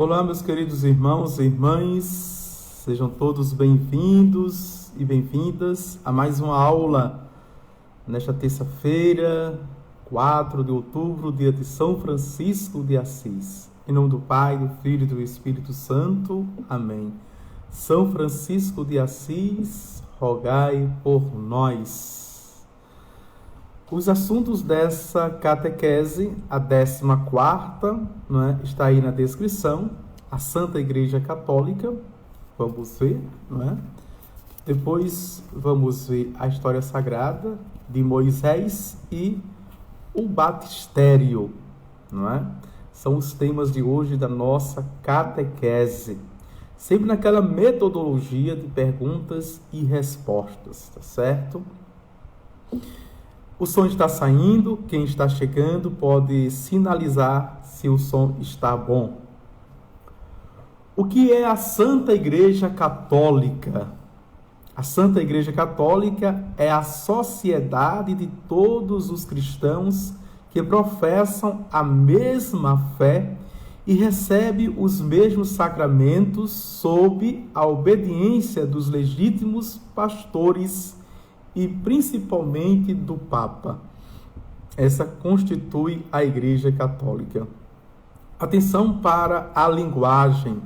Olá, meus queridos irmãos e irmãs, sejam todos bem-vindos e bem-vindas a mais uma aula nesta terça-feira, 4 de outubro, dia de São Francisco de Assis. Em nome do Pai, do Filho e do Espírito Santo. Amém. São Francisco de Assis, rogai por nós. Os assuntos dessa catequese, a 14ª, está aí na descrição, a Santa Igreja Católica, vamos ver, Depois vamos ver a história sagrada de Moisés e o batistério, São os temas de hoje da nossa catequese, sempre naquela metodologia de perguntas e respostas, tá certo? O som está saindo, quem está chegando pode sinalizar se o som está bom. O que é a Santa Igreja Católica? A Santa Igreja Católica é a sociedade de todos os cristãos que professam a mesma fé e recebe os mesmos sacramentos sob a obediência dos legítimos pastores e principalmente do Papa. Essa constitui a Igreja Católica. Atenção para a linguagem.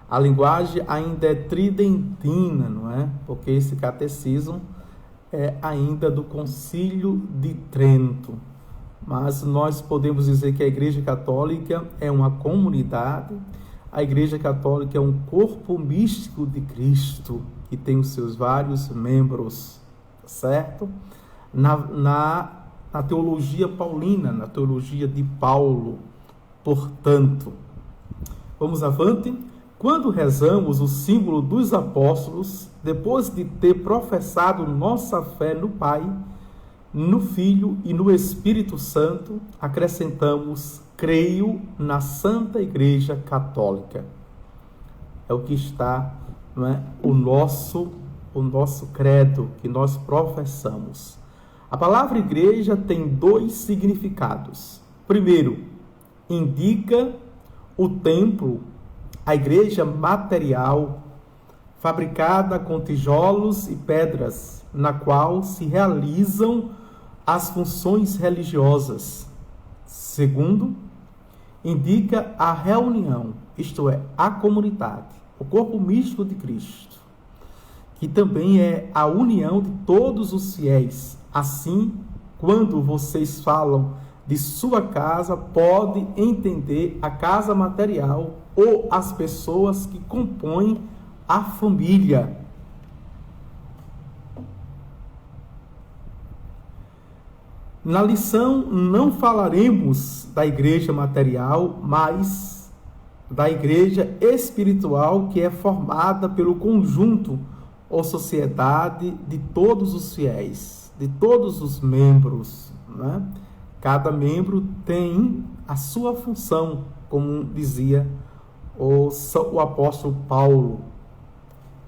A linguagem ainda é tridentina, Porque esse catecismo é ainda do Concílio de Trento. Mas nós podemos dizer que a Igreja Católica é uma comunidade. A Igreja Católica é um corpo místico de Cristo, que tem os seus vários membros, certo? Na teologia paulina, na teologia de Paulo. Portanto, vamos avante. Quando rezamos o símbolo dos apóstolos, depois de ter professado nossa fé no Pai, no Filho e no Espírito Santo, acrescentamos: creio na Santa Igreja Católica. É o que está, o nosso credo que nós professamos. A palavra igreja tem dois significados. Primeiro, indica o templo, a igreja material, fabricada com tijolos e pedras, na qual se realizam as funções religiosas. Segundo, indica a reunião, isto é, a comunidade, o corpo místico de Cristo, que também é a união de todos os fiéis. Assim, quando vocês falam de sua casa, pode entender a casa material ou as pessoas que compõem a família. Na lição, não falaremos da igreja material, mas da igreja espiritual, que é formada pelo conjunto ou sociedade de todos os fiéis, de todos os membros. Cada membro tem a sua função, como dizia o apóstolo Paulo.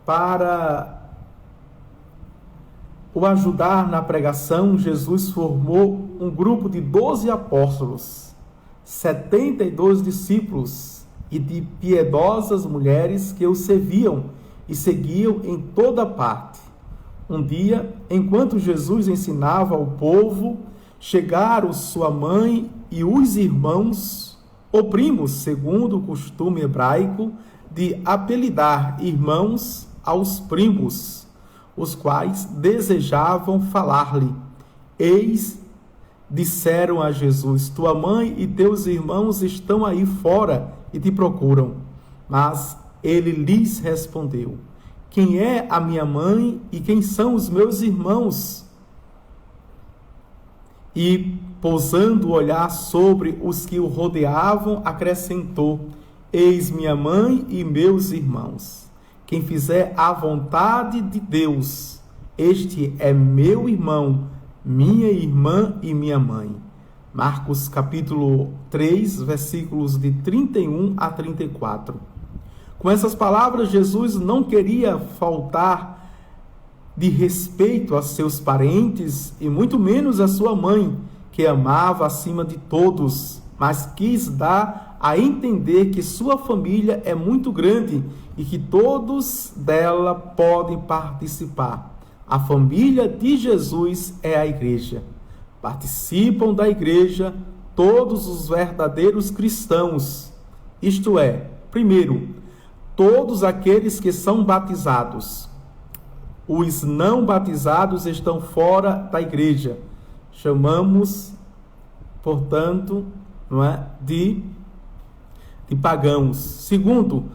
Para o ajudar na pregação, Jesus formou um grupo de 12 apóstolos, 72 discípulos e de piedosas mulheres que o serviam e seguiam em toda parte. Um dia, enquanto Jesus ensinava ao povo, chegaram sua mãe e os irmãos, ou primos, segundo o costume hebraico, de apelidar irmãos aos primos, os quais desejavam falar-lhe. Eis, disseram a Jesus: tua mãe e teus irmãos estão aí fora e te procuram. Mas ele lhes respondeu: quem é a minha mãe e quem são os meus irmãos? E, pousando o olhar sobre os que o rodeavam, acrescentou: eis minha mãe e meus irmãos. Quem fizer a vontade de Deus, este é meu irmão, minha irmã e minha mãe. Marcos capítulo 3, versículos de 31 a 34. Com essas palavras, Jesus não queria faltar de respeito a seus parentes e muito menos a sua mãe, que amava acima de todos, mas quis dar a entender que sua família é muito grande e que todos dela podem participar. A família de Jesus é a igreja. Participam da igreja todos os verdadeiros cristãos, isto é, primeiro, todos aqueles que são batizados. Os não batizados estão fora da igreja. Chamamos, portanto, não é, de pagãos. Segundo,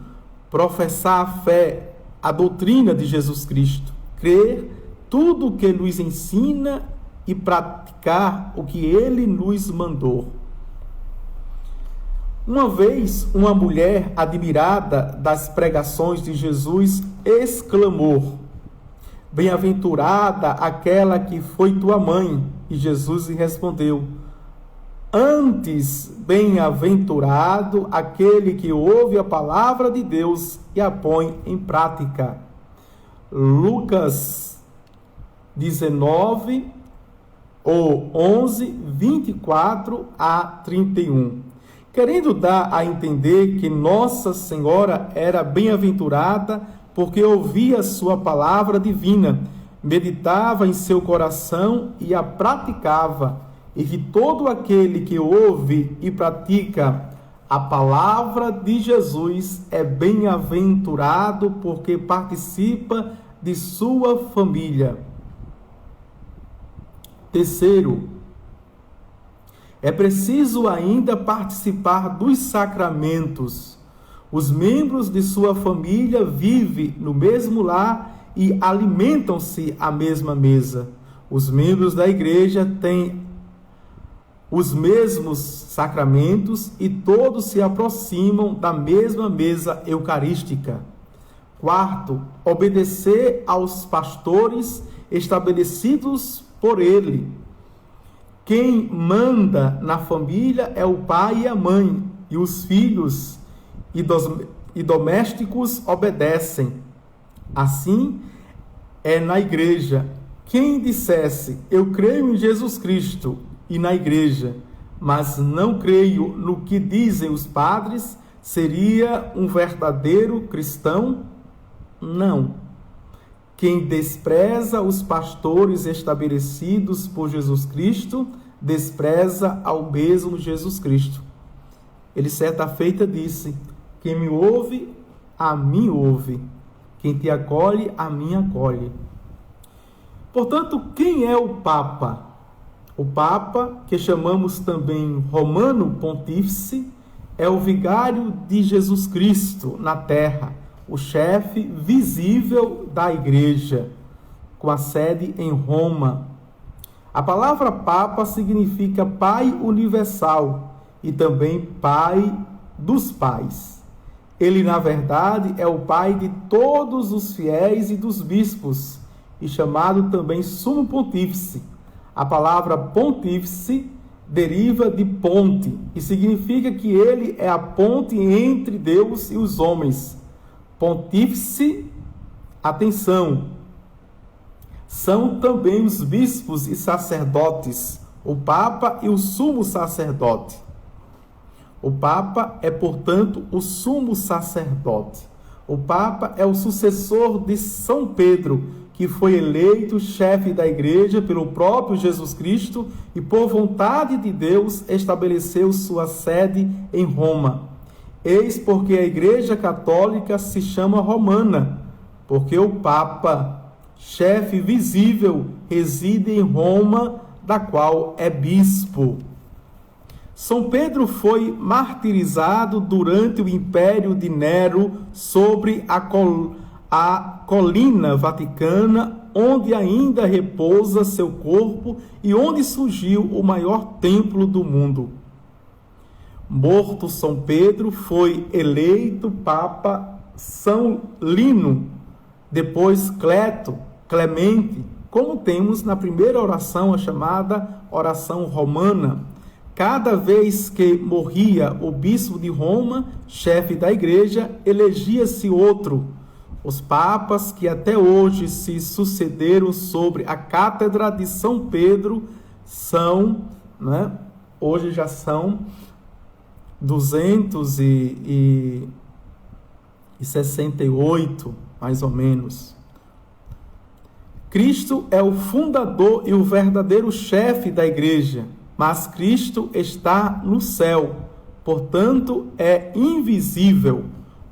professar a fé, a doutrina de Jesus Cristo, crer tudo o que nos ensina e praticar o que ele nos mandou. Uma vez, uma mulher admirada das pregações de Jesus exclamou: "Bem-aventurada aquela que foi tua mãe." E Jesus lhe respondeu: "Antes, bem-aventurado aquele que ouve a palavra de Deus e a põe em prática." Lucas 19, ou 11, 24 a 31. Querendo dar a entender que Nossa Senhora era bem-aventurada porque ouvia sua palavra divina, meditava em seu coração e a praticava, e que todo aquele que ouve e pratica a palavra de Jesus é bem-aventurado porque participa de sua família. Terceiro, é preciso ainda participar dos sacramentos. Os membros de sua família vivem no mesmo lar e alimentam-se à mesma mesa. Os membros da igreja têm os mesmos sacramentos e todos se aproximam da mesma mesa eucarística. Quarto, obedecer aos pastores estabelecidos por ele. Quem manda na família é o pai e a mãe, e os filhos e domésticos obedecem. Assim é na igreja. Quem dissesse: "Eu creio em Jesus Cristo e na igreja, mas não creio no que dizem os padres", seria um verdadeiro cristão? Não. Quem despreza os pastores estabelecidos por Jesus Cristo, despreza ao mesmo Jesus Cristo. Ele certa feita disse: "Quem me ouve, a mim ouve. Quem te acolhe, a mim acolhe." Portanto, quem é o Papa? O Papa, que chamamos também Romano Pontífice, é o vigário de Jesus Cristo na terra, o chefe visível da igreja, com a sede em Roma. A palavra Papa significa Pai Universal e também Pai dos pais. Ele, na verdade, é o Pai de todos os fiéis e dos bispos, e chamado também Sumo Pontífice. A palavra Pontífice deriva de ponte e significa que ele é a ponte entre Deus e os homens. Pontífice, atenção, são também os bispos e sacerdotes, o Papa e o sumo sacerdote. O Papa é, portanto, o sumo sacerdote. O Papa é o sucessor de São Pedro, que foi eleito chefe da igreja pelo próprio Jesus Cristo e, por vontade de Deus, estabeleceu sua sede em Roma. Eis porque a Igreja Católica se chama romana, porque o Papa, chefe visível, reside em Roma, da qual é bispo. São Pedro foi martirizado durante o império de Nero sobre a colina vaticana, onde ainda repousa seu corpo e onde surgiu o maior templo do mundo. Morto São Pedro, foi eleito Papa São Lino, depois Clemente, como temos na primeira oração, a chamada oração romana. Cada vez que morria o bispo de Roma, chefe da igreja, elegia-se outro. Os papas que até hoje se sucederam sobre a cátedra de São Pedro hoje já são 268, mais ou menos. Cristo é o fundador e o verdadeiro chefe da igreja, mas Cristo está no céu, portanto é invisível.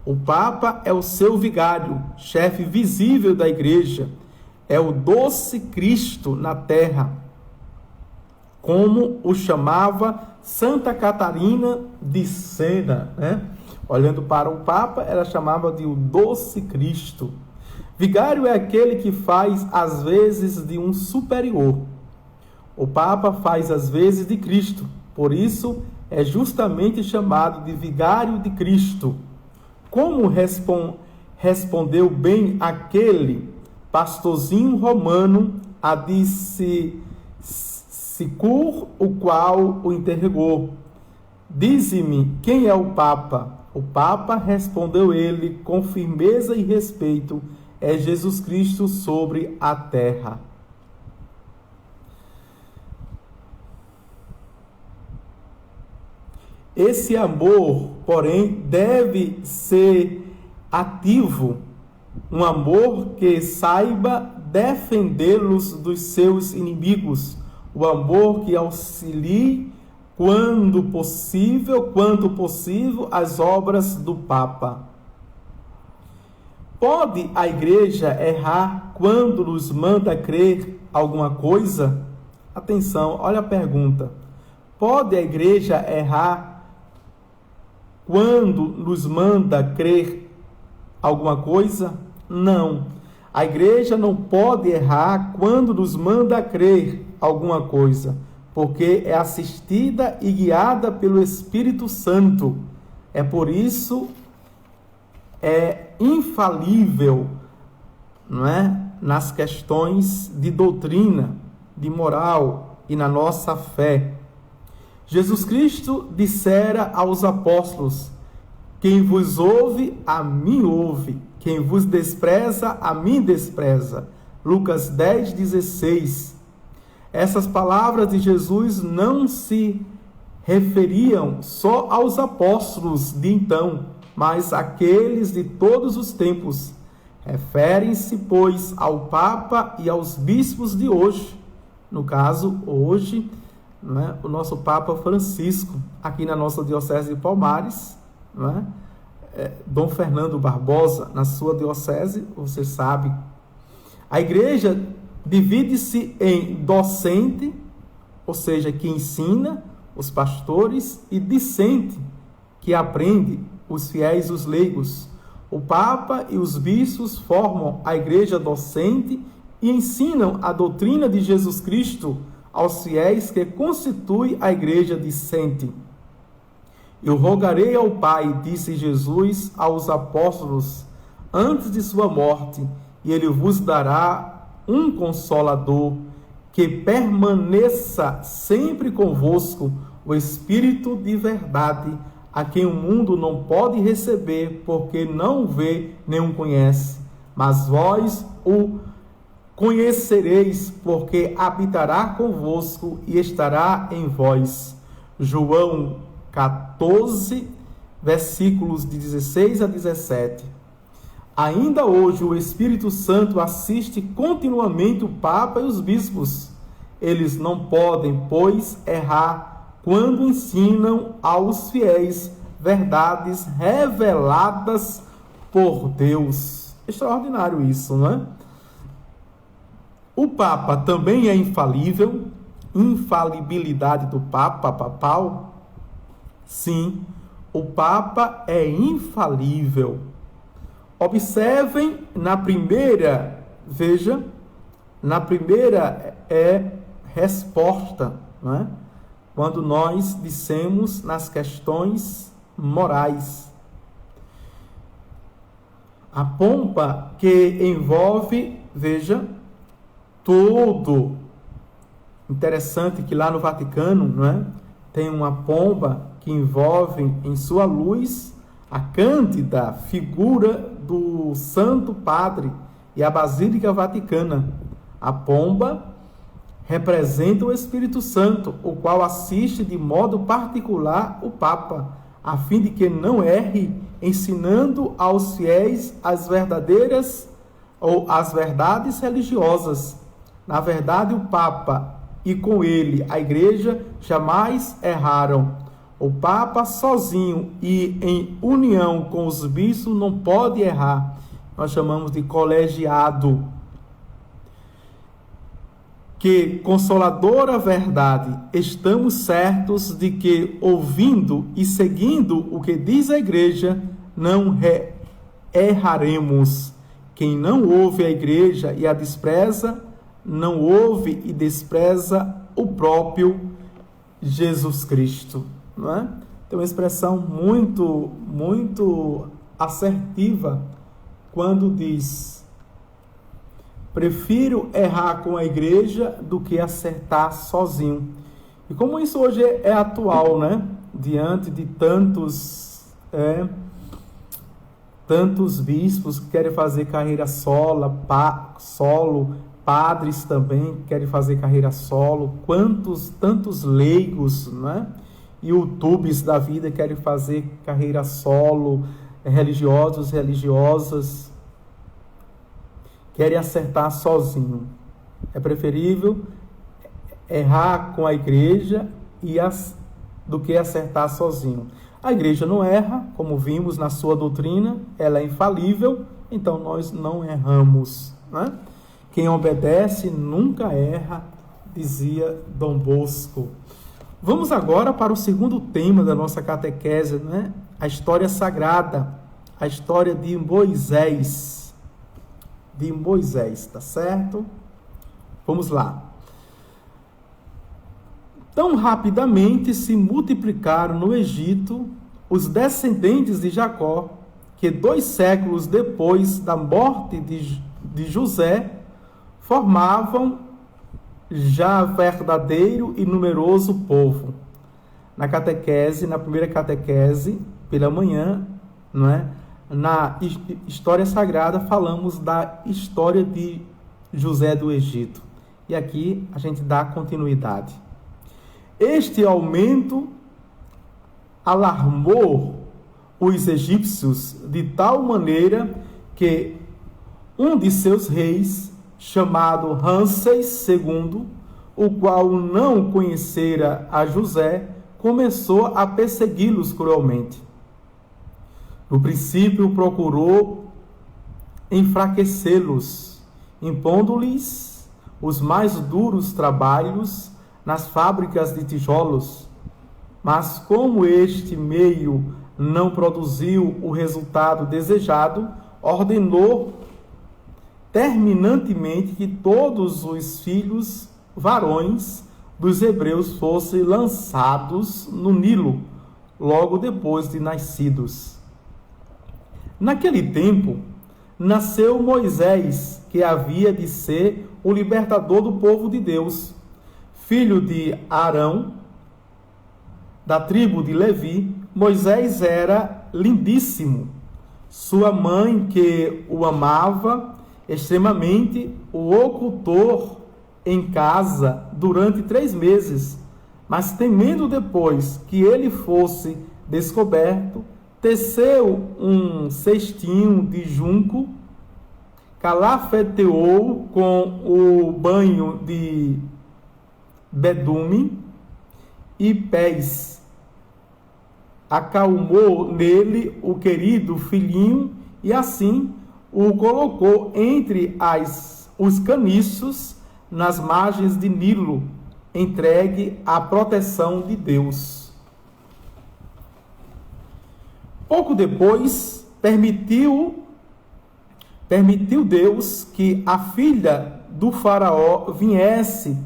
O Papa é o seu vigário, chefe visível da igreja, é o doce Cristo na terra, como o chamava Santa Catarina de Sena, né? Olhando para o Papa, ela chamava de o doce Cristo. Vigário é aquele que faz as vezes de um superior. O Papa faz as vezes de Cristo, por isso é justamente chamado de vigário de Cristo. Como respondeu bem aquele pastorzinho romano a Sicur, o qual o interrogou: dize-me, quem é o Papa? O Papa, respondeu ele com firmeza e respeito, é Jesus Cristo sobre a terra. Esse amor, porém, deve ser ativo, um amor que saiba defendê-los dos seus inimigos, o amor que auxilie, quanto possível, as obras do Papa. Pode a Igreja errar quando nos manda crer alguma coisa? Atenção, olha a pergunta. Pode a Igreja errar quando nos manda crer alguma coisa? Não. A Igreja não pode errar quando nos manda crer alguma coisa, porque é assistida e guiada pelo Espírito Santo. É por isso é infalível, não é? Nas questões de doutrina, de moral e na nossa fé. Jesus Cristo dissera aos apóstolos: quem vos ouve, a mim ouve. Quem vos despreza, a mim despreza. Lucas 10:16. Essas palavras de Jesus não se referiam só aos apóstolos de então, mas àqueles de todos os tempos. Referem-se, pois, ao Papa e aos bispos de hoje. No caso, hoje, não é? O nosso Papa Francisco, aqui na nossa Diocese de Palmares, não é? Dom Fernando Barbosa, na sua diocese, você sabe. A igreja divide-se em docente, ou seja, que ensina, os pastores, e discente, que aprende, os fiéis, os leigos. O Papa e os bispos formam a igreja docente e ensinam a doutrina de Jesus Cristo aos fiéis, que constitui a igreja discente. Eu rogarei ao Pai, disse Jesus aos apóstolos, antes de sua morte, e ele vos dará um Consolador, que permaneça sempre convosco, o Espírito de verdade, a quem o mundo não pode receber, porque não o vê nem o conhece. Mas vós o conhecereis, porque habitará convosco e estará em vós. João 14, versículos de 16 a 17. Ainda hoje o Espírito Santo assiste continuamente o Papa e os bispos. Eles não podem, pois, errar quando ensinam aos fiéis verdades reveladas por Deus. Extraordinário isso, não é? O Papa também é infalível. Infalibilidade do Papa papal? Sim, o Papa é infalível. Observem na primeira, veja, na primeira é resposta, não é? Quando nós dissemos nas questões morais. A pompa que envolve, veja, tudo. Interessante que lá no Vaticano, não é? Tem uma pomba que envolve em sua luz a cândida figura do Santo Padre e a Basílica Vaticana. A pomba representa o Espírito Santo, o qual assiste de modo particular o Papa. a fim de que não erre, ensinando aos fiéis as verdadeiras ou as verdades religiosas. Na verdade, o Papa e com ele a Igreja jamais erraram. O Papa sozinho e em união com os bispos não pode errar. Nós chamamos de colegiado. Que consoladora verdade, estamos certos de que, ouvindo e seguindo o que diz a Igreja, não erraremos. Quem não ouve a Igreja e a despreza, não ouve e despreza o próprio Jesus Cristo. Não é? Tem uma expressão muito assertiva quando diz: prefiro errar com a Igreja do que acertar sozinho. E como isso hoje é atual, né? Diante de tantos bispos que querem fazer carreira solo, padres também que querem fazer carreira solo, tantos leigos, né? YouTubes da vida querem fazer carreira solo, religiosas, querem acertar sozinho. É preferível errar com a Igreja do que acertar sozinho. A Igreja não erra, como vimos na sua doutrina, ela é infalível, então nós não erramos, né? Quem obedece nunca erra, dizia Dom Bosco. Vamos agora para o segundo tema da nossa catequese, né? A história sagrada, a história de Moisés. Tá certo? Vamos lá. Tão rapidamente se multiplicaram no Egito os descendentes de Jacó, que 2 séculos depois da morte de José, formavam já verdadeiro e numeroso povo. Na primeira catequese, pela manhã, não é? Na história sagrada, falamos da história de José do Egito. E aqui a gente dá continuidade. Este aumento alarmou os egípcios de tal maneira que um de seus reis, chamado Ramsés II, o qual não conhecera a José, começou a persegui-los cruelmente. No princípio, procurou enfraquecê-los, impondo-lhes os mais duros trabalhos nas fábricas de tijolos. Mas como este meio não produziu o resultado desejado, ordenou terminantemente que todos os filhos varões dos hebreus fossem lançados no Nilo, logo depois de nascidos. Naquele tempo, nasceu Moisés, que havia de ser o libertador do povo de Deus, filho de Arão, da tribo de Levi. Moisés era lindíssimo. Sua mãe, que o amava extremamente, o ocultou em casa durante 3 meses, mas temendo depois que ele fosse descoberto, teceu um cestinho de junco, calafeteou com o banho de bedume e pés, acalmou nele o querido filhinho e assim o colocou entre os caniços nas margens de Nilo, entregue à proteção de Deus. Pouco depois, permitiu Deus que a filha do faraó viesse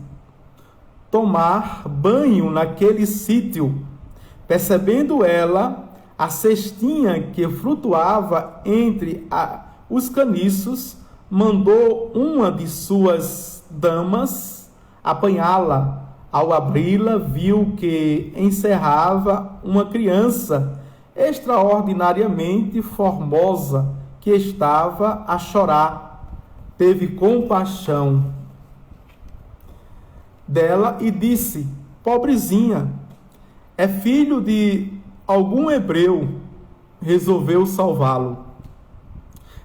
tomar banho naquele sítio. Percebendo ela a cestinha que flutuava entre os caniços, mandou uma de suas damas apanhá-la. Ao abri-la, viu que encerrava uma criança extraordinariamente formosa que estava a chorar. Teve compaixão dela e disse: pobrezinha, é filho de algum hebreu resolveu salvá-lo.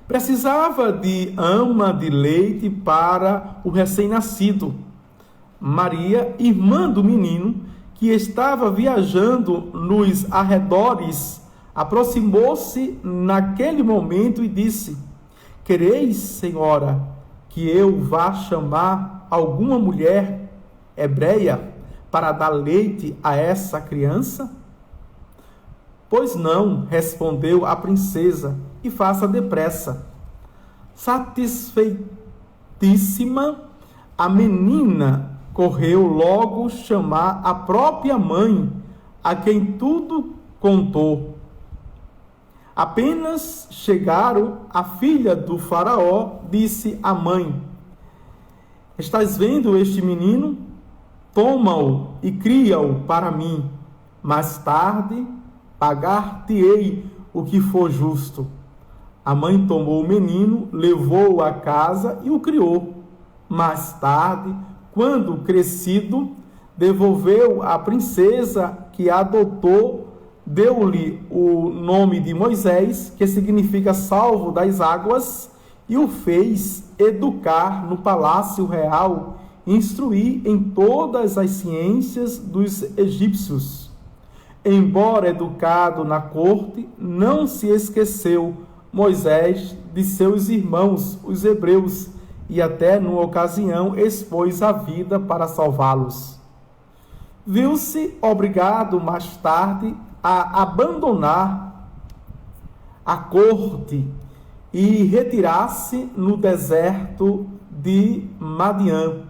Precisava de ama de leite para o recém-nascido. Maria, irmã do menino, que estava viajando nos arredores, aproximou-se naquele momento e disse: Quereis, Senhora, que eu vá chamar alguma mulher hebreia para dar leite a essa criança? Pois não, respondeu a princesa, e faça depressa. Satisfeitíssima, a menina correu logo chamar a própria mãe, a quem tudo contou. Apenas chegaram, a filha do faraó disse à mãe: Estás vendo este menino? Toma-o e cria-o para mim. Mais tarde pagar-te-ei o que for justo. A mãe tomou o menino, levou-o a casa e o criou. Mais tarde, quando crescido, devolveu a princesa que a adotou, deu-lhe o nome de Moisés, que significa salvo das águas, e o fez educar no palácio real, instruir em todas as ciências dos egípcios. Embora educado na corte, não se esqueceu Moisés de seus irmãos, os hebreus, e até numa ocasião expôs a vida para salvá-los. Viu-se obrigado mais tarde a abandonar a corte e retirar-se no deserto de Madiã.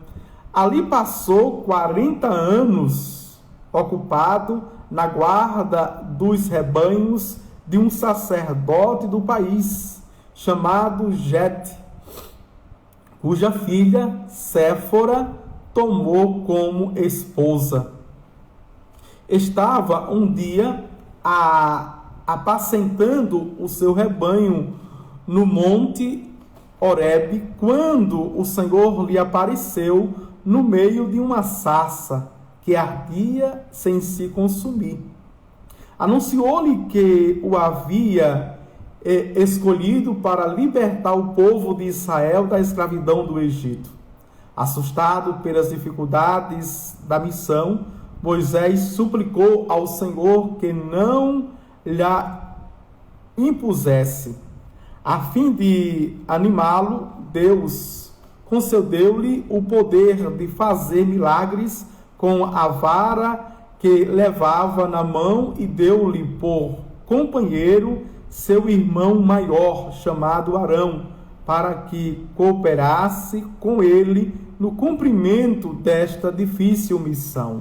Ali passou 40 anos ocupado na guarda dos rebanhos de um sacerdote do país, chamado Jete, cuja filha, Séfora, tomou como esposa. Estava um dia apacentando o seu rebanho no monte Horebe, quando o Senhor lhe apareceu no meio de uma sarça que ardia sem se consumir. Anunciou-lhe que o havia escolhido para libertar o povo de Israel da escravidão do Egito. Assustado pelas dificuldades da missão, Moisés suplicou ao Senhor que não lhe impusesse. A fim de animá-lo, Deus concedeu-lhe o poder de fazer milagres com a vara que levava na mão e deu-lhe por companheiro seu irmão maior, chamado Arão, para que cooperasse com ele no cumprimento desta difícil missão.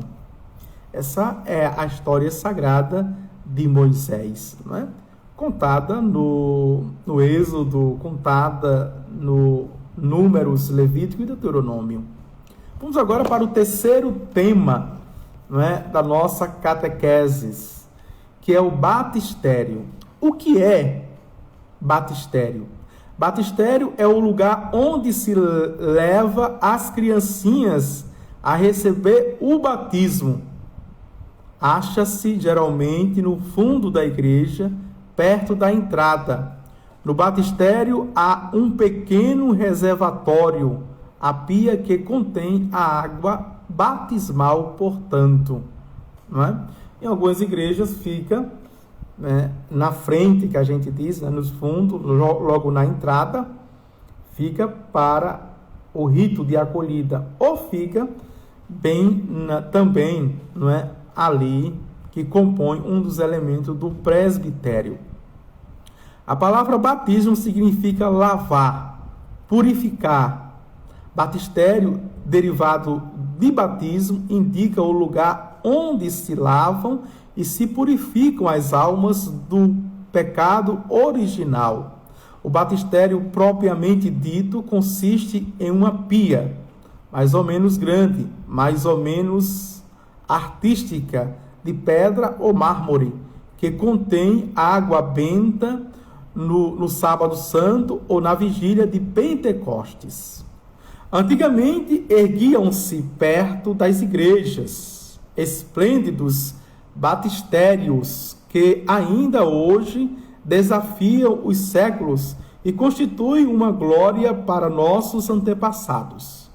Essa é a história sagrada de Moisés, não é? Contada no Êxodo, contada no Números, Levítico e Deuteronômio. Vamos agora para o terceiro tema, não é, da nossa catequese, que é o batistério. O que é batistério? Batistério é o lugar onde se leva as criancinhas a receber o batismo. Acha-se geralmente no fundo da igreja, perto da entrada. No batistério há um pequeno reservatório, a pia que contém a água batismal, portanto. Não é? Em algumas igrejas fica, né, na frente, que a gente diz, né, nos fundos, logo na entrada, fica para o rito de acolhida, ou fica bem também, não é, ali, que compõe um dos elementos do presbitério. A palavra batismo significa lavar, purificar. Batistério, derivado de batismo, indica o lugar onde se lavam e se purificam as almas do pecado original. O batistério propriamente dito consiste em uma pia, mais ou menos grande, mais ou menos artística, de pedra ou mármore, que contém água benta no sábado santo ou na vigília de Pentecostes. Antigamente erguiam-se perto das igrejas esplêndidos batistérios que ainda hoje desafiam os séculos e constituem uma glória para nossos antepassados.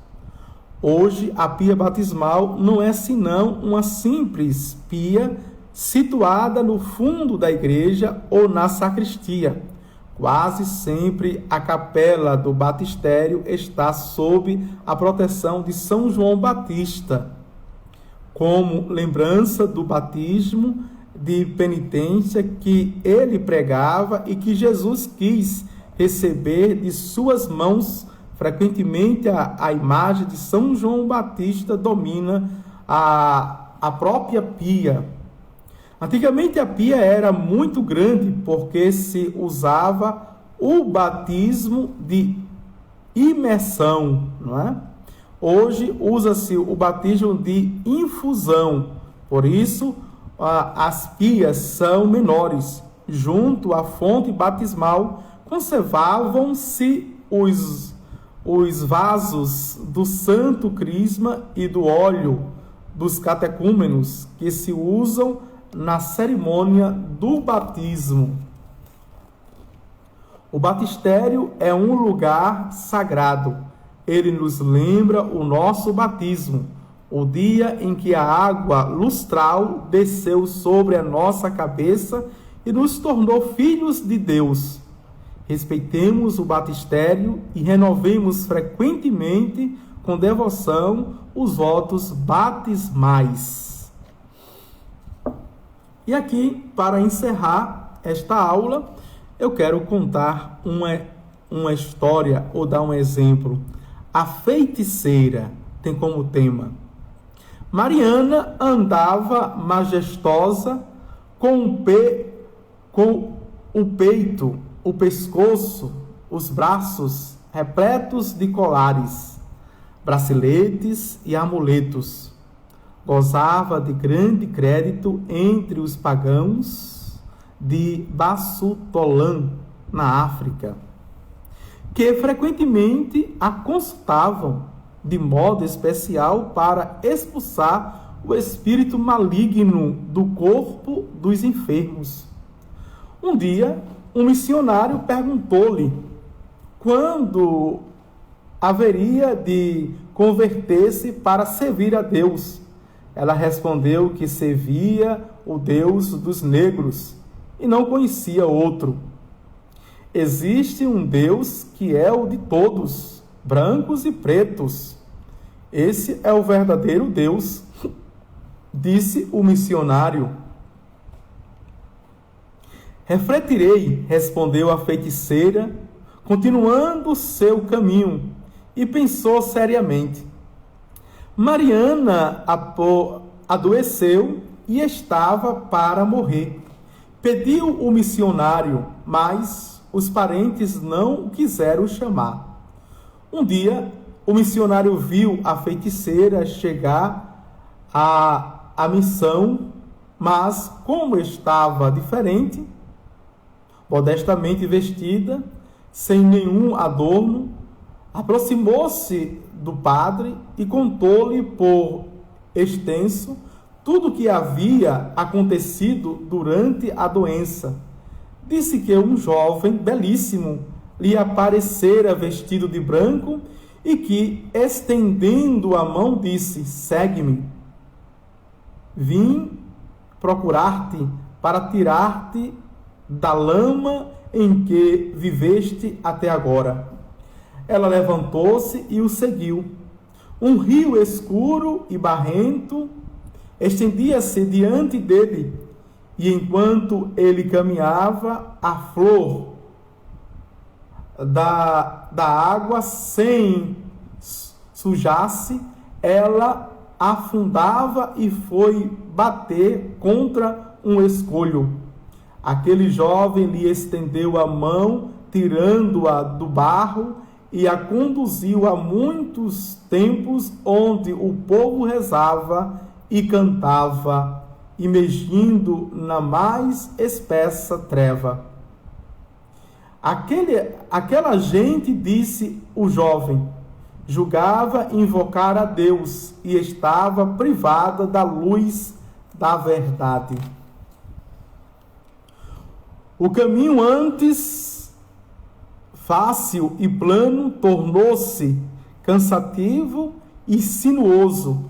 Hoje, a pia batismal não é senão uma simples pia situada no fundo da igreja ou na sacristia. Quase sempre a capela do batistério está sob a proteção de São João Batista, como lembrança do batismo de penitência que ele pregava e que Jesus quis receber de suas mãos. Frequentemente a imagem de São João Batista domina a própria pia. Antigamente a pia era muito grande porque se usava o batismo de imersão, não é? Hoje usa-se o batismo de infusão, por isso as pias são menores. Junto à fonte batismal conservavam-se os vasos do santo crisma e do óleo dos catecúmenos que se usam na cerimônia do batismo. O batistério é um lugar sagrado. Ele nos lembra o nosso batismo, o dia em que a água lustral desceu sobre a nossa cabeça e nos tornou filhos de Deus. Respeitemos o batistério e renovemos frequentemente, com devoção, os votos batismais. E aqui, para encerrar esta aula, eu quero contar uma história ou dar um exemplo. A feiticeira tem como tema: Mariana andava majestosa com o peito, o pescoço, os braços repletos de colares, braceletes e amuletos. Gozava de grande crédito entre os pagãos de Bassu-Tolã, na África, que frequentemente a consultavam de modo especial para expulsar o espírito maligno do corpo dos enfermos. Um dia, um missionário perguntou-lhe quando haveria de converter-se para servir a Deus. Ela respondeu que servia o Deus dos negros e não conhecia outro. Existe um Deus que é o de todos, brancos e pretos. Esse é o verdadeiro Deus, disse o missionário. Refletirei, respondeu a feiticeira, continuando seu caminho, e pensou seriamente. Mariana adoeceu e estava para morrer. Pediu o missionário, mas os parentes não o quiseram chamar. Um dia, o missionário viu a feiticeira chegar à missão, mas como estava diferente, modestamente vestida, sem nenhum adorno, aproximou-se do padre e contou-lhe por extenso tudo o que havia acontecido durante a doença. Disse que um jovem belíssimo lhe aparecera vestido de branco e que, estendendo a mão, disse: segue-me. Vim procurar-te para tirar-te da lama em que viveste até agora. Ela levantou-se e o seguiu. Um rio escuro e barrento estendia-se diante dele, e enquanto ele caminhava, a flor da água, sem sujar-se, ela afundava e foi bater contra um escolho. Aquele jovem lhe estendeu a mão, tirando-a do barro, e a conduziu a muitos templos onde o povo rezava e cantava, imergindo na mais espessa treva. Aquela gente, disse o jovem, julgava invocar a Deus e estava privada da luz da verdade. O caminho antes fácil e plano tornou-se cansativo e sinuoso.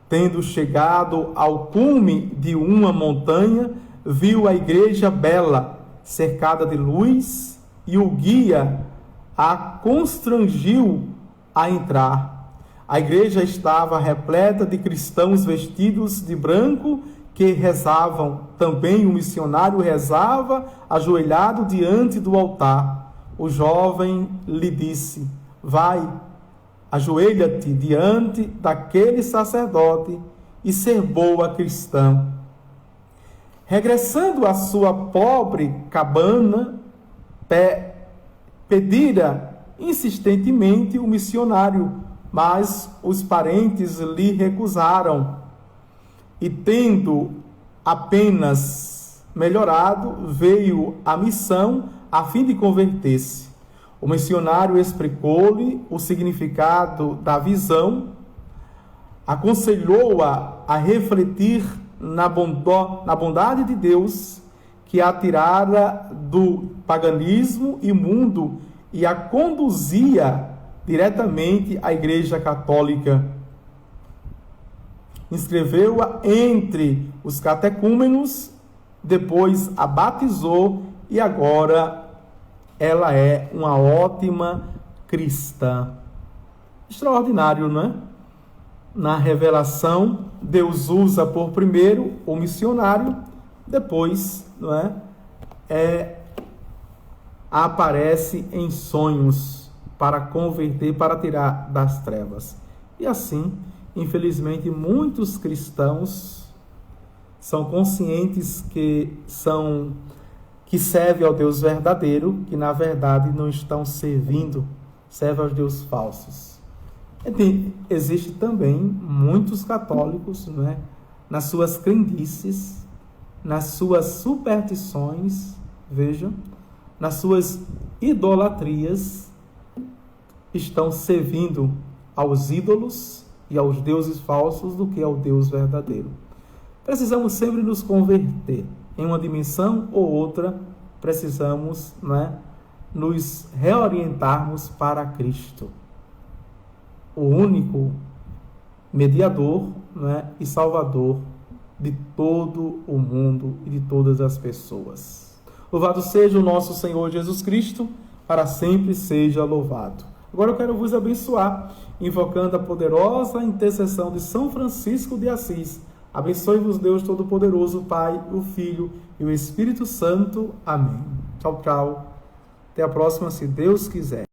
Tendo chegado ao cume de uma montanha, viu a igreja bela, cercada de luz, e o guia a constrangiu a entrar. A igreja estava repleta de cristãos vestidos de branco que rezavam. Também o missionário rezava ajoelhado diante do altar. O jovem lhe disse: vai, ajoelha-te diante daquele sacerdote e ser boa cristã. Regressando à sua pobre cabana, pedira insistentemente o missionário, mas os parentes lhe recusaram. E tendo apenas melhorado, veio à missão a fim de converter-se. O missionário explicou-lhe o significado da visão, aconselhou-a a refletir na bondade de Deus, que a tirara do paganismo imundo e a conduzia diretamente à Igreja Católica. Inscreveu-a entre os catecúmenos, depois a batizou e agora ela é uma ótima cristã. Extraordinário, não é? Na revelação, Deus usa por primeiro o missionário, depois, não é? Aparece em sonhos para converter, para tirar das trevas. E assim, infelizmente, muitos cristãos são conscientes que servem ao Deus verdadeiro, que na verdade não estão servindo, servem aos deuses falsos. Existe também muitos católicos, não é? Nas suas crendices, nas suas superstições, vejam, nas suas idolatrias, estão servindo aos ídolos e aos deuses falsos do que ao Deus verdadeiro. Precisamos sempre nos converter. Em uma dimensão ou outra, precisamos, nos reorientarmos para Cristo, o único mediador, e salvador de todo o mundo e de todas as pessoas. Louvado seja o nosso Senhor Jesus Cristo, para sempre seja louvado. Agora eu quero vos abençoar, invocando a poderosa intercessão de São Francisco de Assis. Abençoe-vos Deus Todo-Poderoso, Pai, o Filho e o Espírito Santo. Amém. Tchau, tchau. Até a próxima, se Deus quiser.